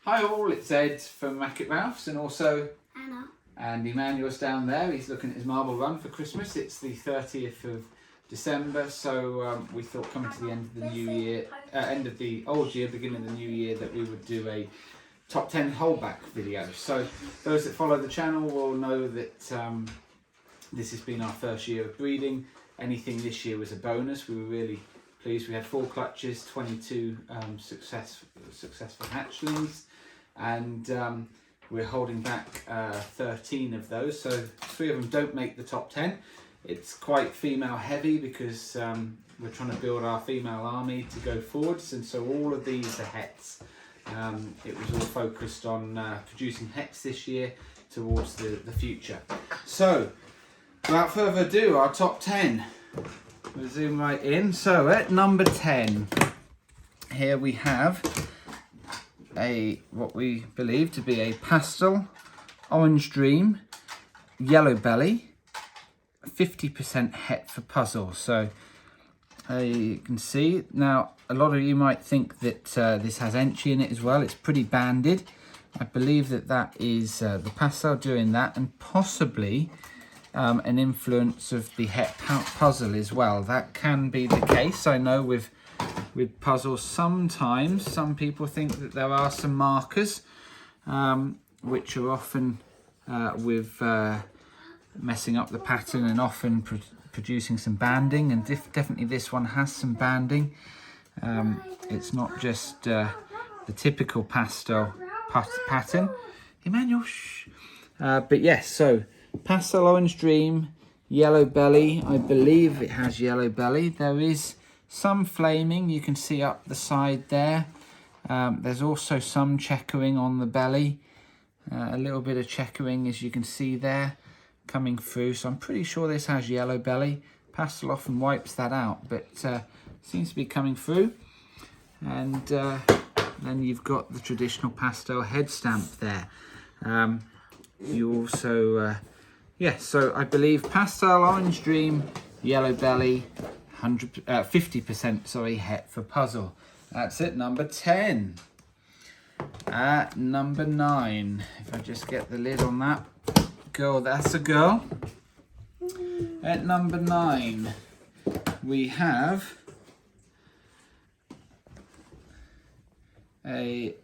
Hi all, it's Ed from Mac Ralph's and also Anna. And Emmanuel's down there. He's looking at his marble run for Christmas. It's the 30th of December, so we thought coming to the end of the new year, end of the old year, beginning of the new year, that we would do a top 10 holdback video. So those that follow the channel will know that this has been our first year of breeding. Anything this year was a bonus. We were really pleased. We had 4 clutches, 22 successful hatchlings, and we're holding back 13 of those, so 3 of them don't make the top 10. It's quite female heavy because we're trying to build our female army to go forwards, and so all of these are hets. It was all focused on producing hets this year towards the future. So without further ado, our top 10. We'll zoom right in. So at number 10, here we have what we believe to be a pastel orange dream yellow belly, 50% het for puzzle. So you can see now, a lot of you might think that this has entry in it as well. It's pretty banded. I believe that is the pastel doing that, and possibly an influence of the het puzzle as well. That can be the case. I know with puzzles, sometimes some people think that there are some markers which are often with messing up the pattern and often producing some banding, and definitely this one has some banding. It's not just the typical pastel pattern. Emmanuel, shh. But yes, so pastel orange dream, yellow belly. I believe it has yellow belly. There is some flaming, you can see up the side there. There's also some checkering on the belly. A little bit of checkering, as you can see there, coming through. So I'm pretty sure this has yellow belly. Pastel often wipes that out, but seems to be coming through. And then you've got the traditional pastel head stamp there. You also, so I believe pastel orange dream, yellow belly, 50% sorry, het for puzzle. That's it, number 10. At number 9, if I just get the lid on that. Girl, that's a girl. At number 9, we have our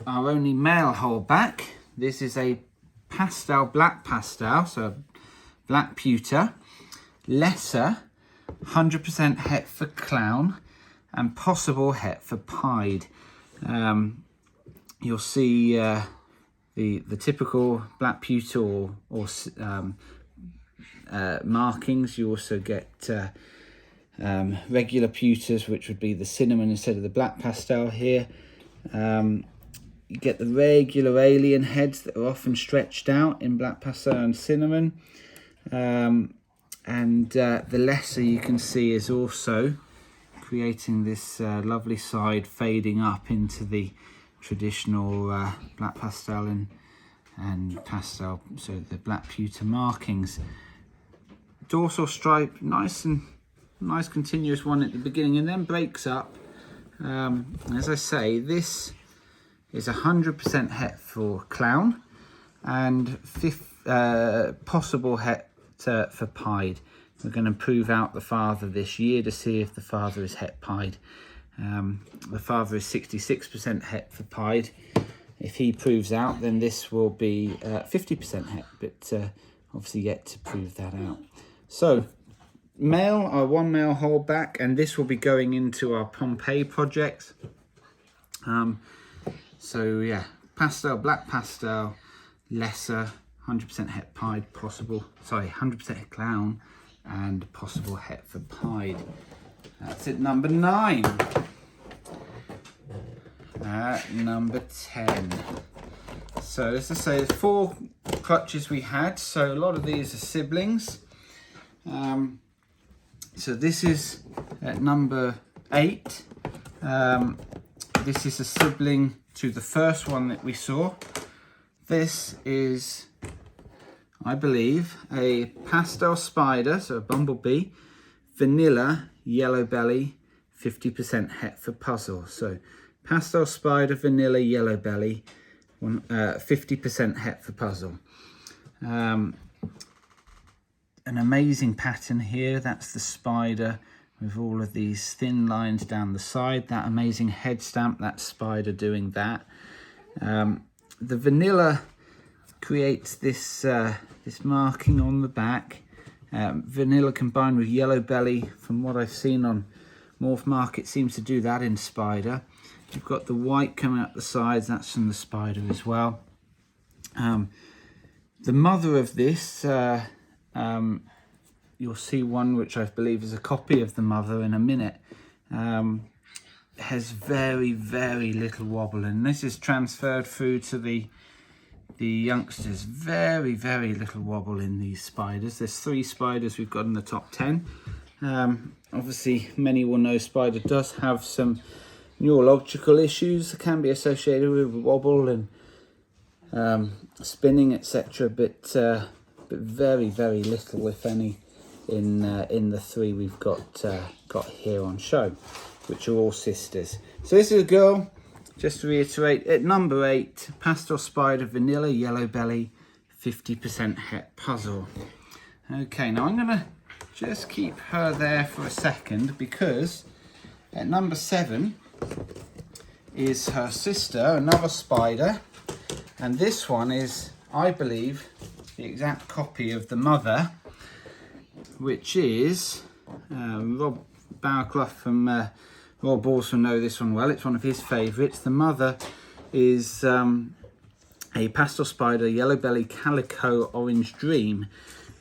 only male holdback. This is a black pastel, so black pewter, lesser, 100% het for clown, and possible het for pied. You'll see the typical black pewter or markings. You also get regular pewters, which would be the cinnamon instead of the black pastel here. You get the regular alien heads that are often stretched out in black pastel and cinnamon. And the lesser, you can see, is also creating this lovely side fading up into the traditional black pastel and pastel, so the black pewter markings. Dorsal stripe, nice continuous one at the beginning, and then breaks up. As I say, this is 100% het for clown and possible het for pied. We're going to prove out the father this year to see if the father is het pied. The father is 66% het for pied. If he proves out, then this will be 50% het, but obviously yet to prove that out. So our one male holdback, and this will be going into our Pompeii project. So yeah, pastel, black pastel, lesser, 100% het pied, 100% het clown, and possible het for pied. That's it, number 9. Number 10. So as I say, there's 4 clutches we had, so a lot of these are siblings. So this is at number 8. This is a sibling to the first one that we saw. This is, I believe, a pastel spider, so a bumblebee, vanilla, yellow belly, 50% het for puzzle. So Pastel Spider, Vanilla, Yellow Belly, 50% het for puzzle. An amazing pattern here. That's the spider with all of these thin lines down the side. That amazing head stamp, that spider doing that. The vanilla creates this this marking on the back. Vanilla combined with Yellow Belly, from what I've seen on Morph Market, seems to do that in spider. You've got the white coming up the sides, that's from the spider as well. The mother of this, you'll see one which I believe is a copy of the mother in a minute, has very, very little wobble, and this is transferred through to the youngsters. Very, very little wobble in these spiders. There's 3 spiders we've got in the top 10. Obviously, many will know spider does have some neurological issues that can be associated with wobble and spinning, etc. But very, very little, if any, in the 3 we've got here on show, which are all sisters. So this is a girl. Just to reiterate, at number 8, Pastel Spider, Vanilla, Yellow Belly, 50% het puzzle. Okay, now I'm going to just keep her there for a second, because at number 7 is her sister, another spider, and this one is, I believe, the exact copy of the mother, which is Rob Bowerclough from Rob also know this one well. It's one of his favourites. The mother is a Pastel Spider, Yellow Belly, Calico, Orange Dream.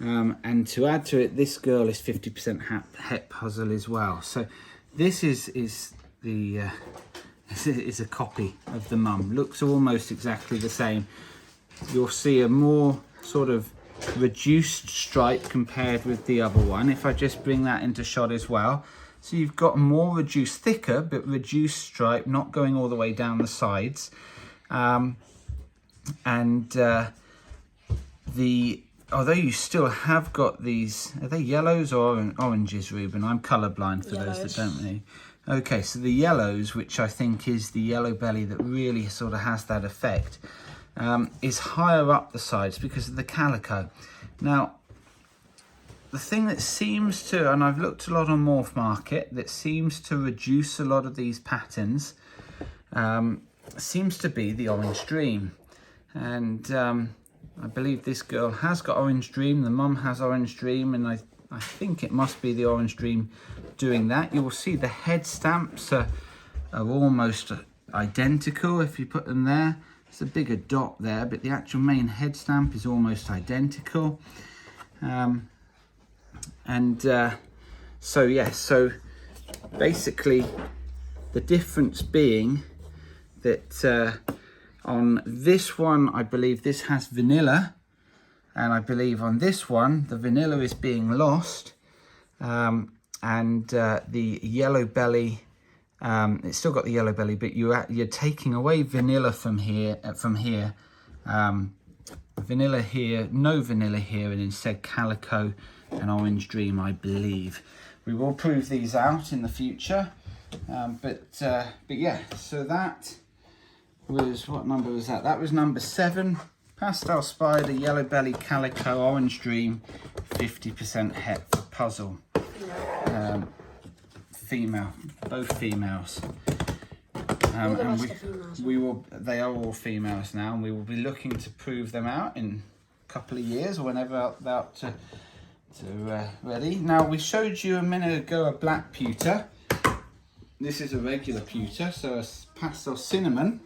And to add to it, this girl is 50% het puzzle as well. So this is a copy of the mum. Looks almost exactly the same. You'll see a more sort of reduced stripe compared with the other one. If I just bring that into shot as well. So you've got more reduced, thicker, but reduced stripe, not going all the way down the sides. Although you still have got these, are they yellows or oranges, Ruben? I'm colourblind for those that don't know. Okay, so the yellows, which I think is the Yellow Belly that really sort of has that effect, is higher up the sides because of the calico. Now, the thing that seems to, and I've looked a lot on Morph Market, that seems to reduce a lot of these patterns, seems to be the Orange Dream. And I believe this girl has got Orange Dream, the mum has Orange Dream, and I think it must be the Orange Dream doing that. You will see the head stamps are almost identical if you put them there. It's a bigger dot there, but the actual main head stamp is almost identical. So yes, so basically the difference being that on this one, I believe this has vanilla, and I believe on this one the vanilla is being lost, and the Yellow Belly, it's still got the Yellow Belly, but you're taking away vanilla from here, vanilla here, no vanilla here, and instead Calico and Orange Dream, I believe. We will prove these out in the future, but yeah, so that was, what number was that? That was number 7, Pastel Spider, Yellow Belly, Calico, Orange Dream, 50% het for puzzle. Female, both females. And they are all females now, and we will be looking to prove them out in a couple of years or whenever they're up to ready. Now, we showed you a minute ago a black pewter. This is a regular pewter, so a pastel cinnamon.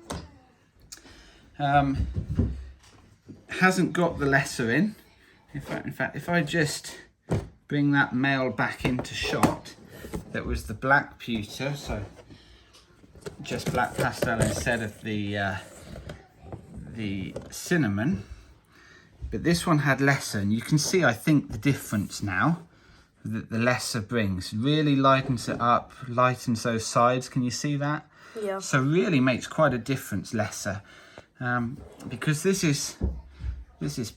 Hasn't got the letter in. In fact, if I just bring that male back into shot, that was the black pewter, so just black pastel instead of the cinnamon. But this one had lesser, and you can see, I think, the difference now that the lesser brings. Really lightens it up, lightens those sides. Can you see that? Yeah. So really makes quite a difference, lesser. Because this is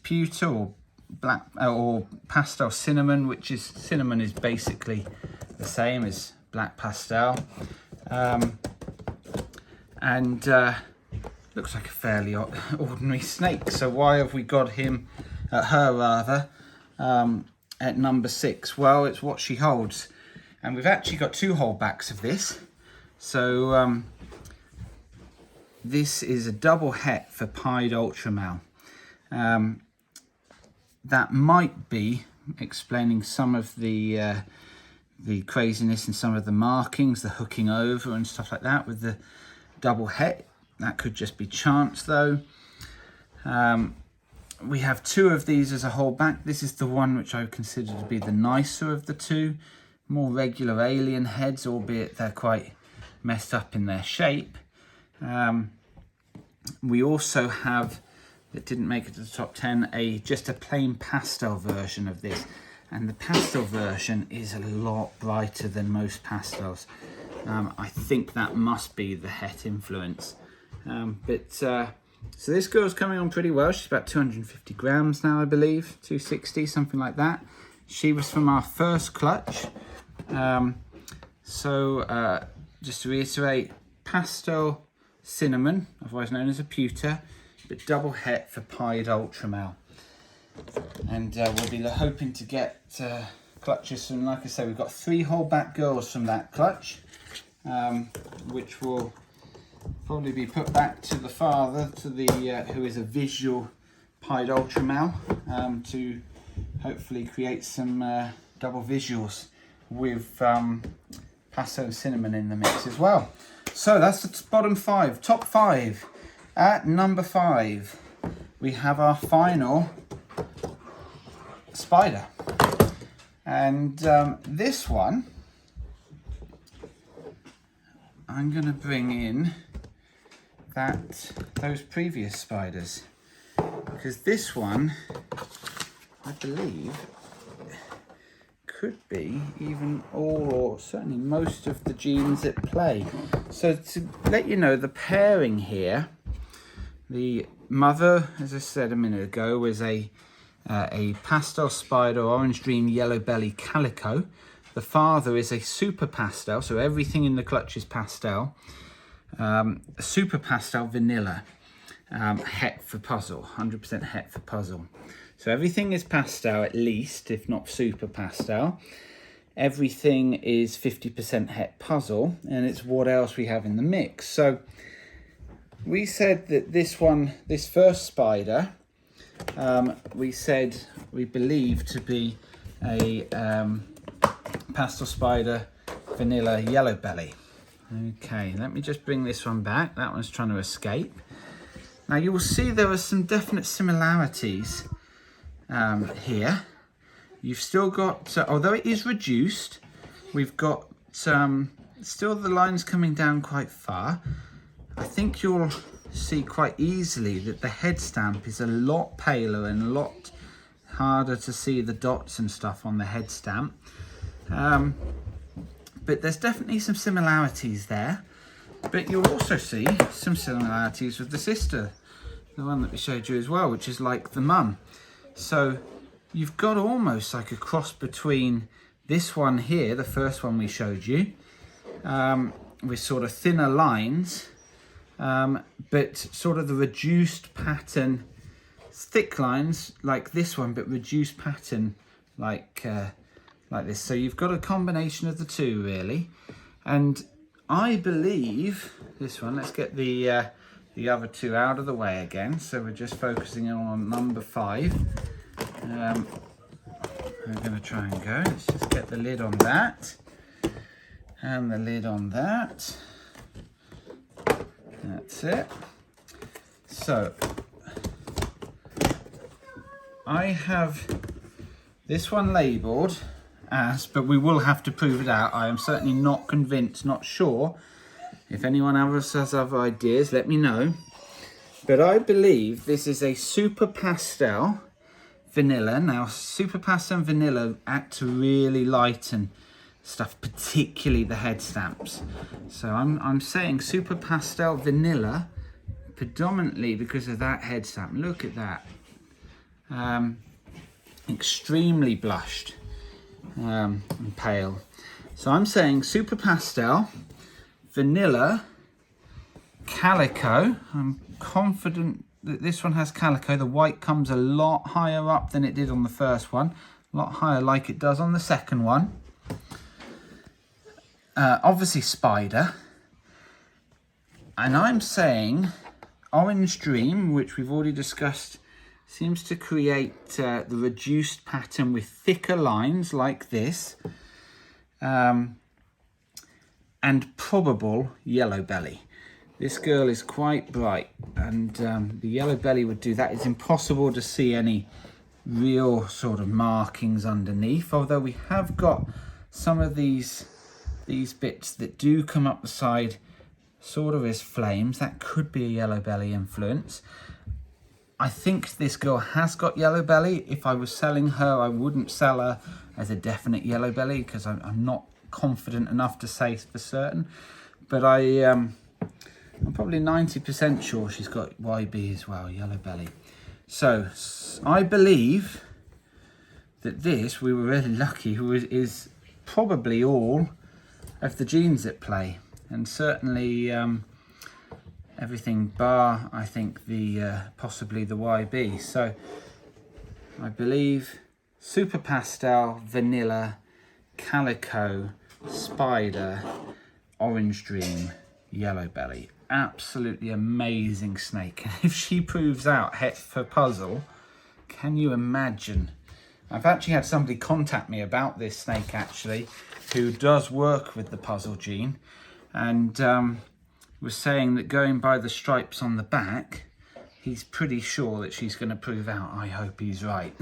pewter or black or pastel cinnamon, which is, cinnamon is basically the same as black pastel. and looks like a fairly ordinary snake. So why have we got him, her rather, at number 6? Well, it's what she holds, and we've actually got 2 holdbacks of this. So this is a double het for pied ultra male. That might be explaining some of the craziness in some of the markings, the hooking over and stuff like that with the double het. That could just be chance though. We have 2 of these as a holdback. This is the one which I would consider to be the nicer of the 2. More regular alien heads, albeit they're quite messed up in their shape. We also have, that didn't make it to the top 10, just a plain pastel version of this. And the pastel version is a lot brighter than most pastels. I think that must be the het influence. So this girl's coming on pretty well. She's about 250 grams now, I believe, 260, something like that. She was from our first clutch. Just to reiterate, pastel cinnamon, otherwise known as a pewter, but double het for pied ultra male. And we'll be hoping to get clutches from, like I say, we've got 3 holdback girls from that clutch, which will probably be put back to the father, to the who is a visual pied ultra male, to hopefully create some double visuals with pastel and cinnamon in the mix as well. So that's the bottom 5. Top 5. At number 5, we have our final spider, and this one I'm going to bring in those previous spiders, because this one I believe could be even all, or certainly most of the genes at play. So to let you know, the pairing here, the mother, as I said a minute ago, was a pastel spider, orange dream, yellow belly, calico. The father is a super pastel, so everything in the clutch is pastel. Super pastel vanilla, het for puzzle, 100% het for puzzle. So everything is pastel at least, if not super pastel. Everything is 50% het puzzle, and it's what else we have in the mix. So we said that this first spider, we believe to be a pastel spider vanilla yellow belly. Okay, let me just bring this one back. That one's trying to escape. Now you will see there are some definite similarities here. You've still got, although it is reduced, we've got still the lines coming down quite far. I think you'll see quite easily that the head stamp is a lot paler and a lot harder to see the dots and stuff on the head stamp. But there's definitely some similarities there. But you'll also see some similarities with the sister, the one that we showed you as well, which is like the mum. So you've got almost like a cross between this one here, the first one we showed you, with sort of thinner lines, but sort of the reduced pattern, thick lines like this one, but reduced pattern like this. So you've got a combination of the two really. And I believe this one, let's get the other two out of the way again. So we're just focusing on number 5. I'm going to try and go. Let's just get the lid on that. And the lid on that. That's it. So I have this one labelled as, but we will have to prove it out. I am certainly not convinced, not sure. If anyone else has other ideas, let me know. But I believe this is a super pastel vanilla. Now, super pastel and vanilla act to really lighten stuff, particularly the head stamps. So I'm saying super pastel vanilla predominantly because of that head stamp. Look at that. Extremely blushed and pale. So I'm saying super pastel vanilla calico. I'm confident that this one has calico. The white comes a lot higher up than it did on the first one. A lot higher like it does on the second one. Obviously spider. And I'm saying Orange Dream, which we've already discussed, seems to create the reduced pattern with thicker lines like this. And probable yellow belly. This girl is quite bright, and the yellow belly would do that. It's impossible to see any real sort of markings underneath, although we have got some of these bits that do come up the side sort of as flames. That could be a yellow belly influence. I think this girl has got yellow belly. If I was selling her, I wouldn't sell her as a definite yellow belly because I'm not confident enough to say for certain. But I'm probably 90% sure she's got YB as well, yellow belly. So I believe that this, we were really lucky, is probably all of the genes at play. And certainly everything bar, I think, the possibly the YB. So I believe super pastel, vanilla, calico, spider, orange dream, yellow belly. Absolutely amazing snake. And if she proves out het for puzzle, can you imagine? I've actually had somebody contact me about this snake actually, who does work with the puzzle gene, and was saying that going by the stripes on the back, he's pretty sure that she's going to prove out. I hope he's right.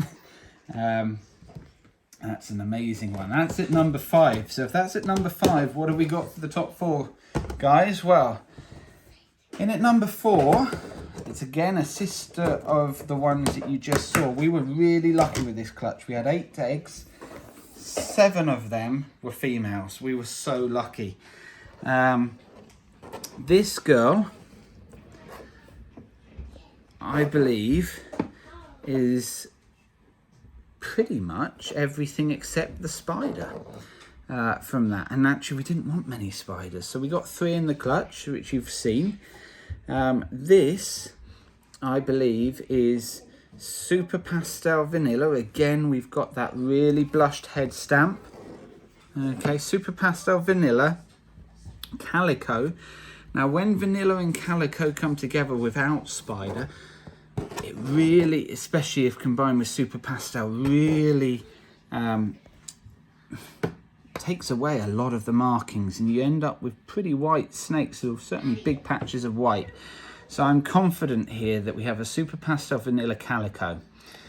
That's an amazing one. That's at number 5. So if that's at number 5, what have we got for the top 4, guys? Well, in at number 4, it's again a sister of the ones that you just saw. We were really lucky with this clutch. We had 8 eggs. 7 of them were females. We were so lucky. This girl, I believe, is pretty much everything except the spider from that. And actually we didn't want many spiders, so we got 3 in the clutch, which you've seen. This, I believe, is super pastel vanilla. Again, we've got that really blushed head stamp. Okay, super pastel vanilla, calico. Now when vanilla and calico come together without spider, it really, especially if combined with super pastel, really takes away a lot of the markings, and you end up with pretty white snakes, or certainly big patches of white. So I'm confident here that we have a super pastel vanilla calico.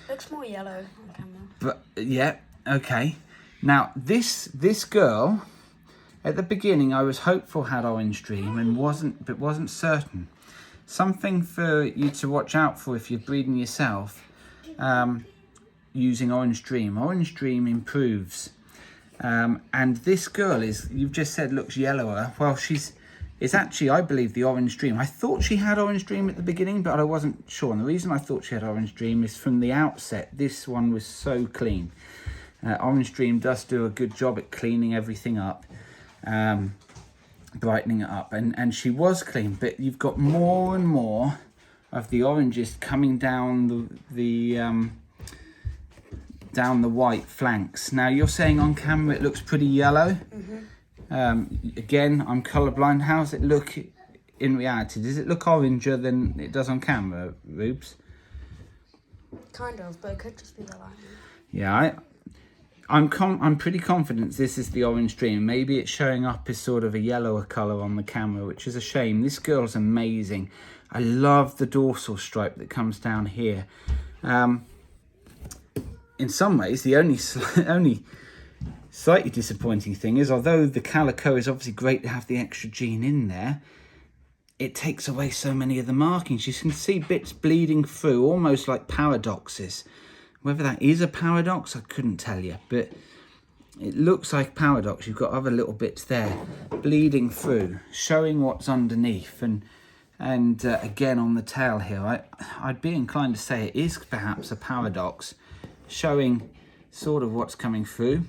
Looks more yellow on camera. But yeah, okay. Now this girl, at the beginning I was hopeful had Orange Dream and wasn't certain. Something for you to watch out for if you're breeding yourself using Orange Dream. Orange Dream improves. And this girl is, you've just said, looks yellower. Well, it's actually, I believe, the Orange Dream. I thought she had Orange Dream at the beginning, but I wasn't sure. And the reason I thought she had Orange Dream is from the outset, this one was so clean. Orange Dream does do a good job at cleaning everything up, brightening it up. And she was clean, but you've got more and more of the oranges coming down down the white flanks. Now you're saying on camera it looks pretty yellow. Again, I'm colourblind. How does it look in reality? Does it look oranger than it does on camera, Rubes? Kind of, but it could just be the lighting. Yeah, I'm pretty confident this is the Orange Dream. Maybe it's showing up as sort of a yellower colour on the camera, which is a shame. This girl's amazing. I love the dorsal stripe that comes down here. In some ways, the only slightly disappointing thing is, although the calico is obviously great to have the extra gene in there, it takes away so many of the markings. You can see bits bleeding through, almost like paradoxes. Whether that is a paradox, I couldn't tell you, but it looks like paradox. You've got other little bits there bleeding through, showing what's underneath. And again, on the tail here, I'd be inclined to say it is perhaps a paradox, showing sort of what's coming through.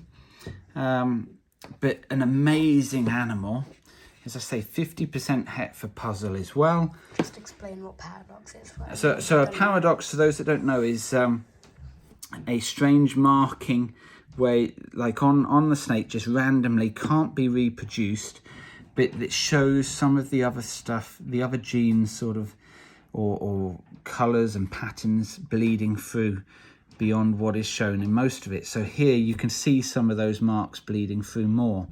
But an amazing animal. as I say, 50% het for puzzle as well. Just explain what paradox is. So a paradox, to those that don't know, is a strange marking where, like on the snake, just randomly can't be reproduced, but it shows some of the other stuff, the other genes sort of, or colours and patterns bleeding through beyond what is shown in most of it. So here you can see some of those marks bleeding through more.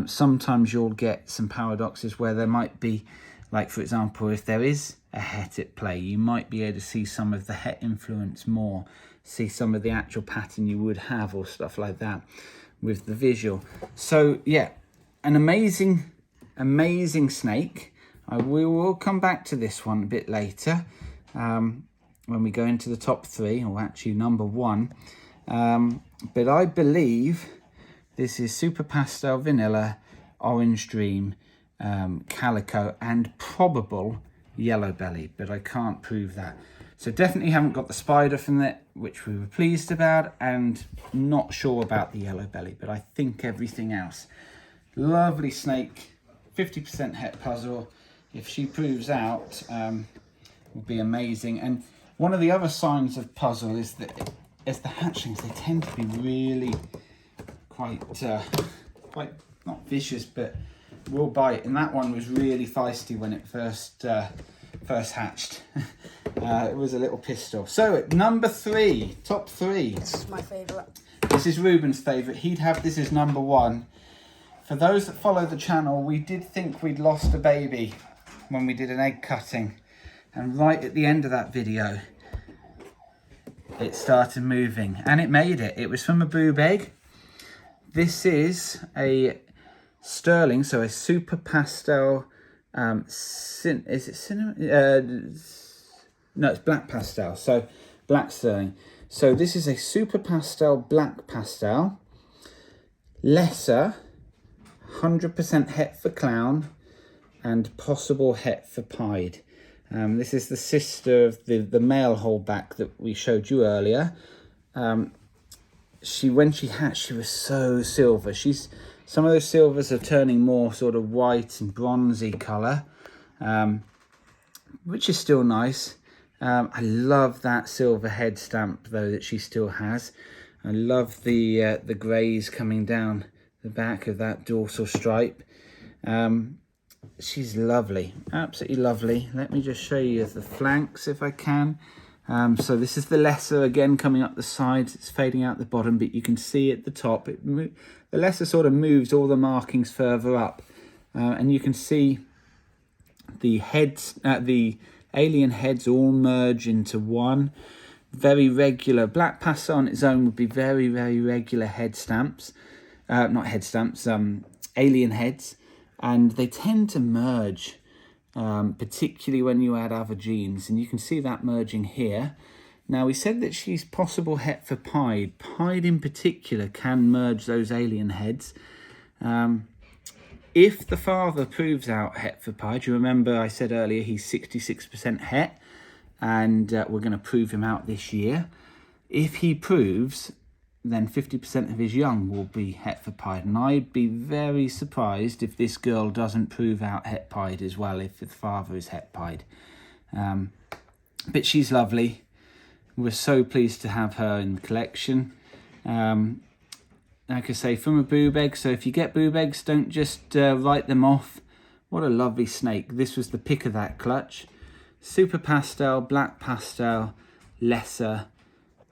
Sometimes you'll get some paradoxes where there might be, like for example, if there is a het at play, you might be able to see some of the het influence more, see some of the actual pattern you would have or stuff like that with the visual. So yeah, an amazing snake. We will come back to this one a bit later when we go into the top 3, or actually number 1. But I believe this is Super Pastel Vanilla, Orange Dream, Calico, and probable Yellow Belly, but I can't prove that. So definitely haven't got the spider from it, which we were pleased about, and not sure about the Yellow Belly, but I think everything else. Lovely snake, 50% het puzzle. If she proves out, will be amazing. And one of the other signs of puzzle is that as the hatchlings, they tend to be really quite not vicious, but will bite. And that one was really feisty when it first hatched. It was a little pissed off. So at number 3, top 3. This is my favourite. This is Ruben's favourite. He'd have this as number 1. For those that follow the channel, we did think we'd lost a baby when we did an egg cutting. And right at the end of that video, it started moving. And it made it. It was from a boob egg. This is a sterling, so a Super Pastel, is it cinnamon? No, it's black pastel, so black sterling. So this is a Super Pastel black pastel, lesser, 100% het for clown, and possible het for pied. This is the sister of the male holdback that we showed you earlier. When she hatched, she was so silver. Some of those silvers are turning more sort of white and bronzy colour, which is still nice. I love that silver head stamp though that she still has. I love the greys coming down the back of that dorsal stripe. She's lovely, absolutely lovely. Let me just show you the flanks if I can. So this is the lesser again coming up the sides. It's fading out the bottom, but you can see at the top, the lesser sort of moves all the markings further up. And you can see the heads, the alien heads all merge into one. Very regular. Black pastel on its own would be very, very regular head stamps. Not head stamps, alien heads. And they tend to merge, particularly when you add other genes. And you can see that merging here. Now, we said that she's possible het for pied. Pied in particular can merge those alien heads. If the father proves out het for pied, you remember I said earlier he's 66% het, and we're going to prove him out this year. If he proves, then 50% of his young will be het for pied, and I'd be very surprised if this girl doesn't prove out het pied as well, if the father is het pied. But she's lovely. We're so pleased to have her in the collection. Like I say, from a boob egg, so if you get boob eggs, don't just write them off. What a lovely snake. This was the pick of that clutch. Super pastel, black pastel, lesser,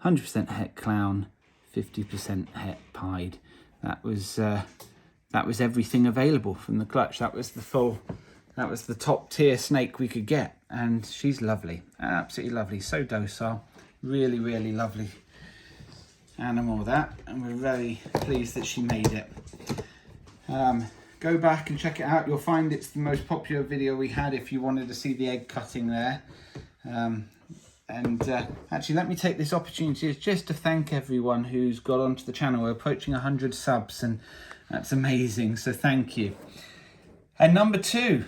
100% het clown, 50% het pied. That was everything available from the clutch. That was the top tier snake we could get, and she's lovely, absolutely lovely, so docile, really, really lovely animal that, and we're very pleased that she made it. Go back and check it out. You'll find it's the most popular video we had if you wanted to see the egg cutting there. Actually, let me take this opportunity just to thank everyone who's got onto the channel. We're approaching 100 subs, and that's amazing, so thank you. And number 2,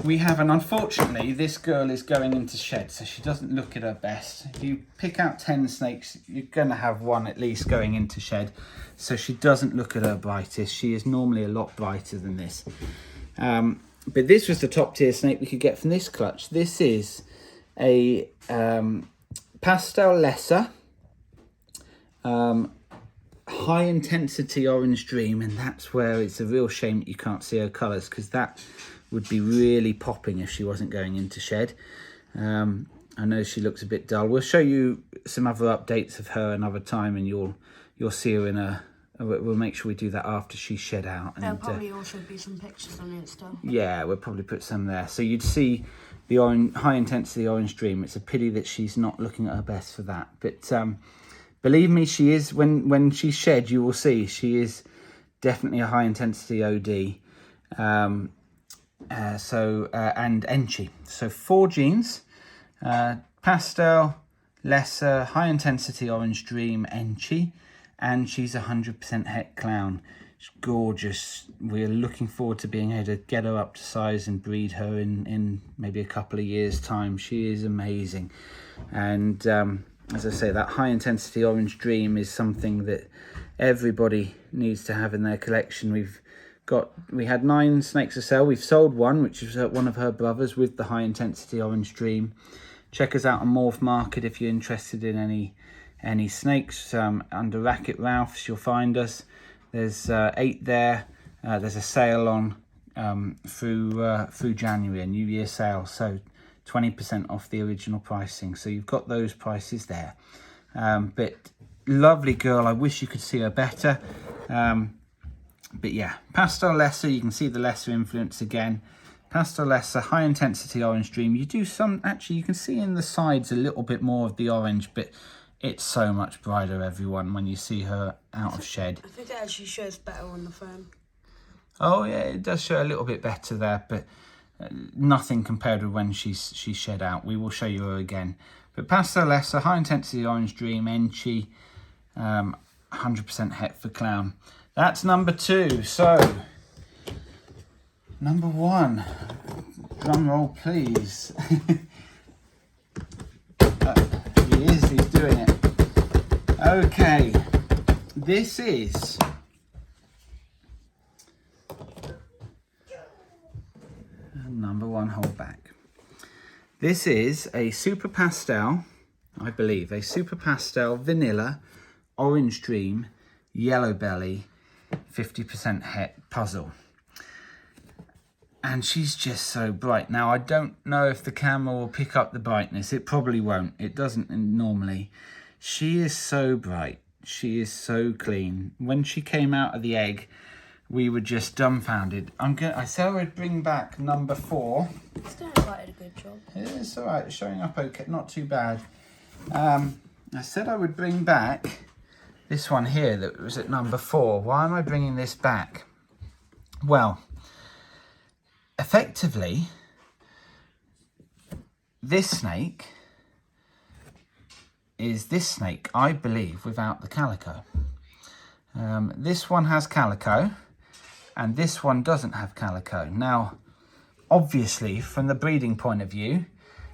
we have, and unfortunately this girl is going into shed, so she doesn't look at her best. If you pick out 10 snakes, you're going to have one at least going into shed, so she doesn't look at her brightest. She is normally a lot brighter than this. But this was the top tier snake we could get from this clutch. This is a pastel lesser, high intensity orange dream, and that's where it's a real shame that you can't see her colours, because that would be really popping if she wasn't going into shed. I know she looks a bit dull. We'll show you some other updates of her another time, and you'll see her in a. We'll make sure we do that after she's shed out. There'll probably also be some pictures on Insta. Yeah, we'll probably put some there. So you'd see the orange, high intensity orange dream. It's a pity that she's not looking at her best for that. But believe me, she is. When she's shed, you will see she is definitely a high intensity OD. And Enchi. So 4 genes: pastel, lesser, high intensity orange dream, Enchi, and she's 100% het clown. She's gorgeous. We're looking forward to being able to get her up to size and breed her in maybe a couple of years' time. She is amazing. And as I say, that high intensity orange dream is something that everybody needs to have in their collection. We had 9 snakes to sell. We've sold one, which is one of her brothers with the high intensity orange dream. Check us out on Morph Market if you're interested in any snakes. Under Racket Ralph's, you'll find us. There's 8 there. There's a sale on through January, a New Year sale, so 20% off the original pricing. So you've got those prices there. But lovely girl. I wish you could see her better. But yeah, pastel lesser. You can see the lesser influence again. Pastel lesser, high intensity orange dream. You do some, actually you can see in the sides a little bit more of the orange, but it's so much brighter, everyone, when you see her out of shed. I think it actually shows better on the phone. Oh yeah, it does show a little bit better there, but nothing compared with when she's shed out. We will show you her again. But pastel lesser, high intensity orange dream, Enchi, 100% het for clown. That's number 2. So number 1, drum roll please. He's doing it. Okay, this is number 1 holdback. This is a super pastel, I believe, a super pastel vanilla orange dream yellow belly 50% het puzzle. And she's just so bright. Now, I don't know if the camera will pick up the brightness. It probably won't. It doesn't normally. She is so bright. She is so clean. When she came out of the egg, we were just dumbfounded. I said I would bring back number 4. It's doing quite a good job. It's all right. It's showing up okay. Not too bad. I said I would bring back this one here that was at number 4. Why am I bringing this back? Well, effectively, this snake is this snake, I believe, without the calico. This one has calico, and this one doesn't have calico. Now, obviously, from the breeding point of view,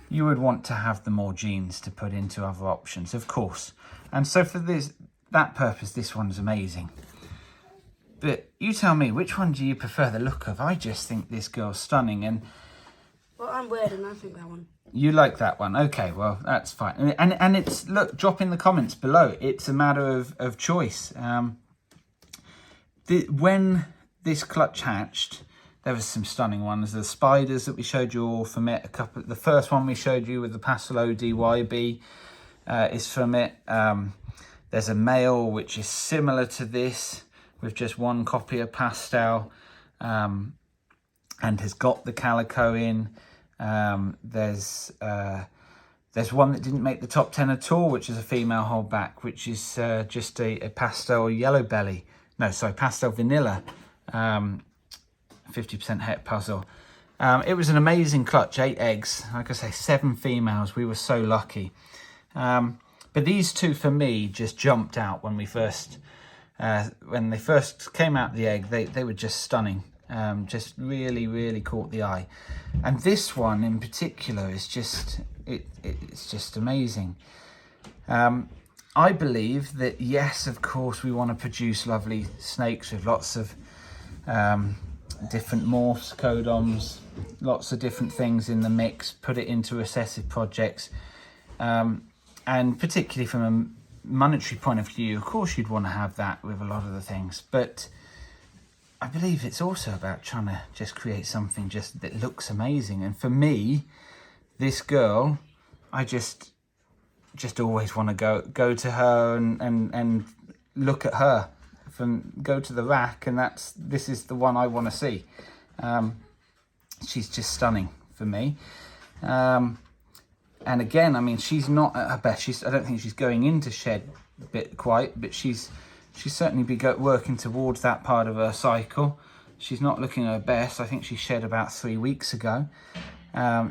you would want to have the more genes to put into other options, of course. And so for that purpose, this one's amazing. But you tell me, which one do you prefer the look of? I just think this girl's stunning. And well, I'm weird and I think that one. You like that one? Okay, well, that's fine. And it's, look, drop in the comments below. It's a matter of choice. When this clutch hatched, there was some stunning ones. The spiders that we showed you all from it. The first one we showed you with the Pastel ODYB is from it. There's a male which is similar to this, with just one copy of pastel, and has got the calico in. There's one that didn't make the top 10 at all, which is a female holdback, which is just a pastel yellow belly. No, sorry, pastel vanilla, 50% het puzzle. It was an amazing clutch, 8 eggs. Like I say, 7 females. We were so lucky. But these 2 for me just jumped out when they first came out of the egg. They were just stunning. Just really caught the eye. And this one in particular is just, it's just amazing. I believe that, yes, of course, we want to produce lovely snakes with lots of different morphs, codoms, lots of different things in the mix, put it into recessive projects. And particularly from a monetary point of view, of course, you'd want to have that with a lot of the things. But I believe it's also about trying to just create something just that looks amazing. And for me, this girl, I just always want to go to her and look at her, go to the rack, and this is the one I want to see. She's just stunning for me. And again, I mean, she's not at her best. I don't think she's going into shed bit quite, but she's certainly working towards that part of her cycle. She's not looking at her best. I think she shed about 3 weeks ago.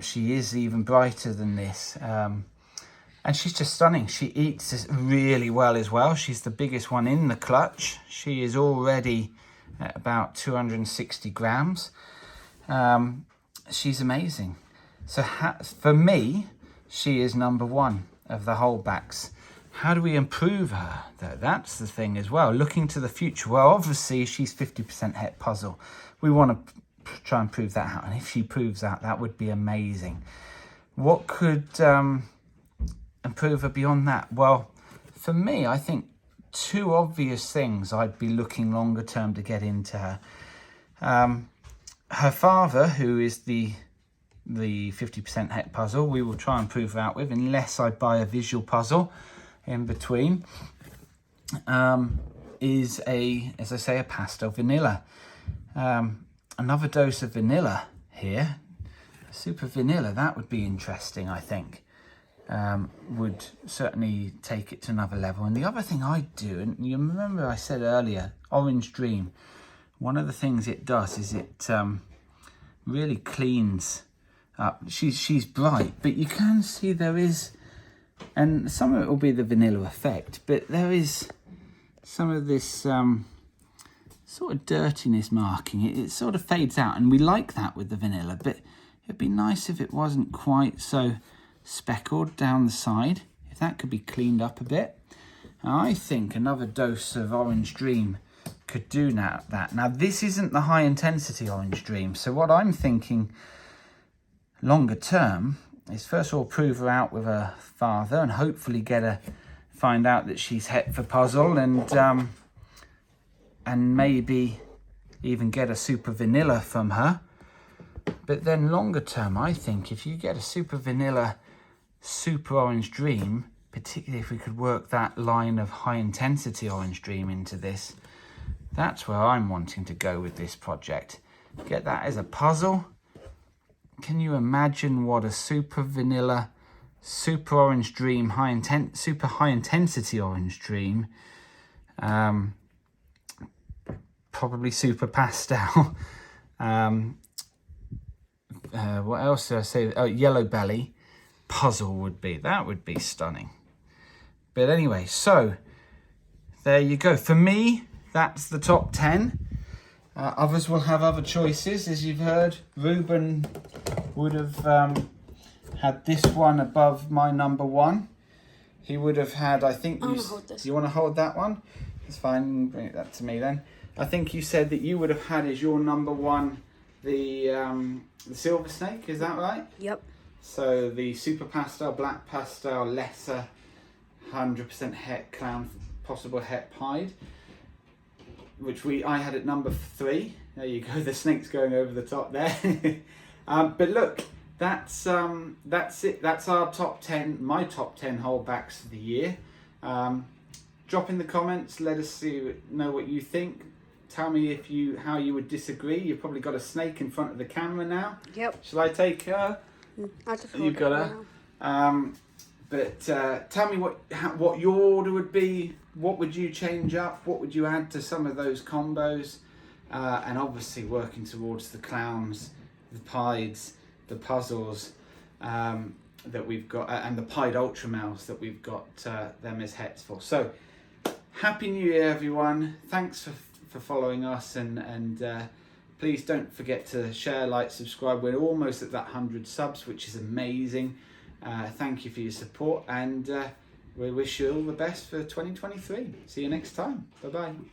She is even brighter than this. And she's just stunning. She eats really well as well. She's the biggest one in the clutch. She is already at about 260 grams. She's amazing. So for me, she is number one of the holdbacks. How do we improve her? That's the thing as well. Looking to the future. Well, obviously, she's 50% het puzzle. We want to try and prove that out. And if she proves that would be amazing. What could improve her beyond that? Well, for me, I think 2 obvious things I'd be looking longer term to get into her. Her father, who is the 50% het puzzle, we will try and prove her out with, unless I buy a visual puzzle in between, is as I say, a pastel vanilla. Another dose of vanilla here, super vanilla, that would be interesting, I think. Would certainly take it to another level. And the other thing I do, and you remember I said earlier, Orange Dream, one of the things it does is it really cleans up. She's bright, but you can see there is, and some of it will be the vanilla effect, but there is some of this sort of dirtiness marking. It sort of fades out, and we like that with the vanilla, but it'd be nice if it wasn't quite so speckled down the side, if that could be cleaned up a bit. Now, I think another dose of Orange Dream could do that. Now, this isn't the high intensity Orange Dream, so what I'm thinking longer term is first of all prove her out with her father and hopefully find out that she's het for puzzle, and maybe even get a super vanilla from her. But then longer term, I think if you get a super vanilla, super Orange Dream, particularly if we could work that line of high intensity Orange Dream into this, that's where I'm wanting to go with this project. Get that as a puzzle. Can you imagine what a super vanilla, super Orange Dream, super high intensity Orange Dream, probably super pastel. What else did I say? Oh, yellow belly puzzle would be. That would be stunning. But anyway, so there you go. For me, that's the top 10. Others will have other choices, as you've heard. Ruben would have had this one above my number 1. He would have had, I think... I want to hold this. You want to hold that one? That's fine. Bring that to me then. I think you said that you would have had as your number 1 the silver snake. Is that right? Yep. So the super pastel, black pastel, lesser, 100% het clown, possible het pied, which I had at number 3. There you go. The snake's going over the top there. But look, that's it. That's our top 10. My top 10 holdbacks of the year. Drop in the comments. Let us know what you think. Tell me how you would disagree. You've probably got a snake in front of the camera now. Yep. Shall I take her? You've got her. But tell me what your order would be. What would you change up? What would you add to some of those combos? And obviously working towards the clowns, the pieds, the puzzles that we've got, and the pied ultramels that we've got them as hets for. So happy New Year, everyone! Thanks for following us, and Please don't forget to share, like, subscribe. We're almost at that 100 subs, which is amazing. Thank you for your support, and we wish you all the best for 2023. See you next time. Bye-bye.